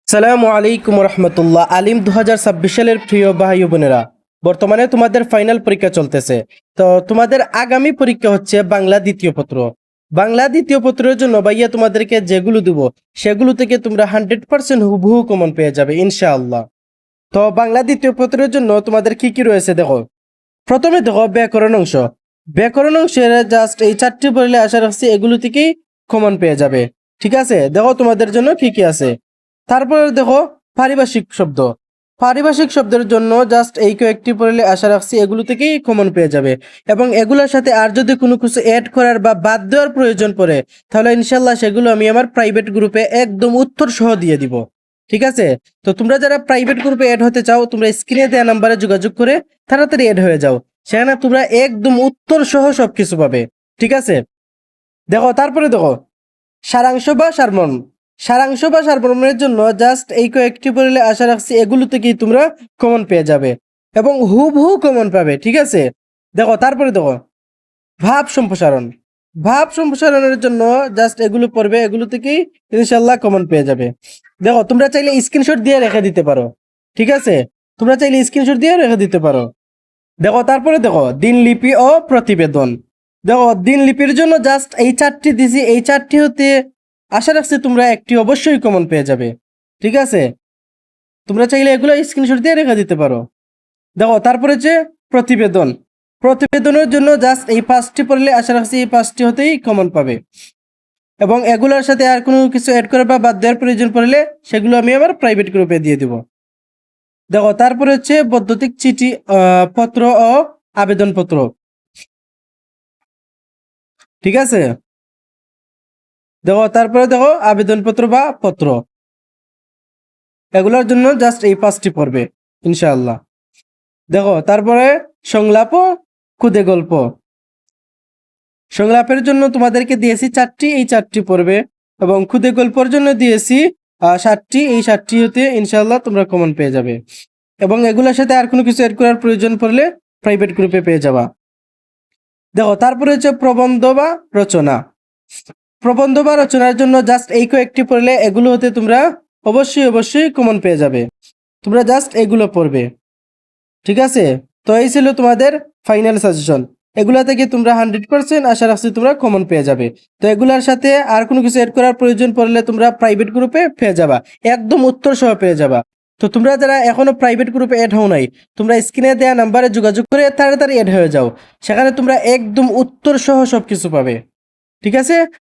সালামু আলাইকুম রহমতুল্লাহ। আলিম 2026 সালের প্রিয় ভাই ও বোনেরা, বর্তমানে তোমাদের ফাইনাল পরীক্ষা চলতেছে। তো তোমাদের আগামী পরীক্ষা হচ্ছে বাংলা দ্বিতীয় পত্র। বাংলা দ্বিতীয় পত্রের জন্য ভাইয়া তোমাদেরকে যেগুলো দিব সেগুলো থেকে তোমরা 100% হুবহু কমন পেয়ে যাবে ইনশাআল্লাহ। তো বাংলা দ্বিতীয় পত্রের জন্য তোমাদের কি কি রয়েছে দেখো। প্রথমে দেখো ব্যাকরণ অংশ। ব্যাকরণ অংশের জাস্ট এই 4টি পড়লে আশা রাখছি এগুলো থেকেই কমন পেয়ে যাবে। ঠিক আছে, দেখো তোমাদের জন্য কি কি আছে। তারপরে দেখো পারিভাষিক শব্দ। পারিভাষিক শব্দের জন্য জাস্ট এই কয়েকটি পড়লে আশা রাখছি এগুলো থেকেই কমন পেয়ে যাবে। এবং এগুলোর সাথে আর যদি কোনো কিছু অ্যাড করার বা বাদ দেওয়ার প্রয়োজন পড়ে তাহলে ইনশাল্লাহ সেগুলো আমি আমার প্রাইভেট গ্রুপে একদম উত্তর সহ দিয়ে দিব। ঠিক আছে, তো তোমরা যারা প্রাইভেট গ্রুপে অ্যাড হতে চাও তোমরা স্ক্রিনে দেওয়া নাম্বারে যোগাযোগ করে তাড়াতাড়ি অ্যাড হয়ে যাও। সেখানে তোমরা একদম উত্তর সহ সবকিছু পাবে। ঠিক আছে, দেখো তারপরে দেখো সারাংশ বা সারমর্ম। সারাংশ বা সারমর্মের জন্য জাস্ট এই কয়েকটি পড়লে আশা রাখছি এগুলো থেকেই তোমরা কমন পেয়ে যাবে এবং হুবহু কমন পাবে। ঠিক আছে, দেখো তারপরে দেখো ভাব সম্প্রসারণ। ভাব সম্প্রসারণের জন্য জাস্ট এগুলো পড়বে, এগুলো থেকেই ইনশাল্লাহ কমন পেয়ে যাবে। দেখো তোমরা চাইলে স্ক্রিনশট দিয়ে রেখে দিতে পারো। ঠিক আছে, তোমরা চাইলে স্ক্রিনশট দিয়ে রেখে দিতে পারো। দেখো তারপরে দেখো দিনলিপি ও প্রতিবেদন। দেখো দিনলিপির জন্য জাস্ট এই 4টি দিছি, এই 4টি হতে আশা রাখছি তোমরা একটি অবশ্যই কমন পেয়ে যাবে। ঠিক আছে, তোমরা চাইলে এগুলো স্ক্রিনশট দিয়ে রেখে দিতে পারো। দেখো তারপরে যে প্রতিবেদন। প্রতিবেদনের জন্য জাস্ট এই 5টি পড়লে আশা রাখছি এই 5টি হতেই কমন পাবে এবং এগুলোর সাথে আর কোনো কিছু অ্যাড করার বা বাদ দেওয়ার প্রয়োজন পড়লে সেগুলো আমি আবার প্রাইভেট গ্রুপে দিয়ে দিব। দেখো তারপরে হচ্ছে বৈদ্যুতিক চিঠি, পত্র ও আবেদনপত্র। ঠিক আছে, দেখো তারপরে দেখো আবেদনপত্র বা পত্র, এগুলোর জন্য জাস্ট এই 5টি পড়বে ইনশাআল্লাহ। দেখো তারপরে সংলাপ ও খুদে গল্প। সংলাপের জন্য তোমাদেরকে দিয়েছি 4টি, এই 4টি পড়বে এবং খুদে গল্পের জন্য দিয়েছি 7টি, এই 7টি হতে ইনশাআল্লাহ তোমরা কমন পেয়ে যাবে এবং এগুলোর সাথে আর কোনো কিছু অ্যাড করার প্রয়োজন পড়লে প্রাইভেট গ্রুপে পেয়ে যাবা। দেখো তারপরে হচ্ছে প্রবন্ধ বা রচনা। প্রবন্ধ বা রচনার জন্য জাস্ট এই কয়েকটি পড়লে এগুলো হতে তোমরা অবশ্যই কমন পেয়ে যাবে। তোমরা জাস্ট এগুলো পড়বে। ঠিক আছে, তো এই ছিল তোমাদের ফাইনাল সাজেশন। এগুলা থেকে তোমরা 100% আশা রাখছি তোমরা কমন পেয়ে যাবে। তো এগুলার সাথে আর কোনো কিছু অ্যাড করার প্রয়োজন পড়লে তোমরা প্রাইভেট গ্রুপে পেয়ে যাবা, একদম উত্তর সহ পেয়ে যাবা। তো তোমরা যারা এখনো প্রাইভেট গ্রুপে অ্যাড হও নাই তোমরা স্ক্রিনে দেওয়া নাম্বারে যোগাযোগ করে তাড়াতাড়ি অ্যাড হয়ে যাও। সেখানে তোমরা একদম উত্তর সহ সবকিছু পাবে। ঠিক আছে,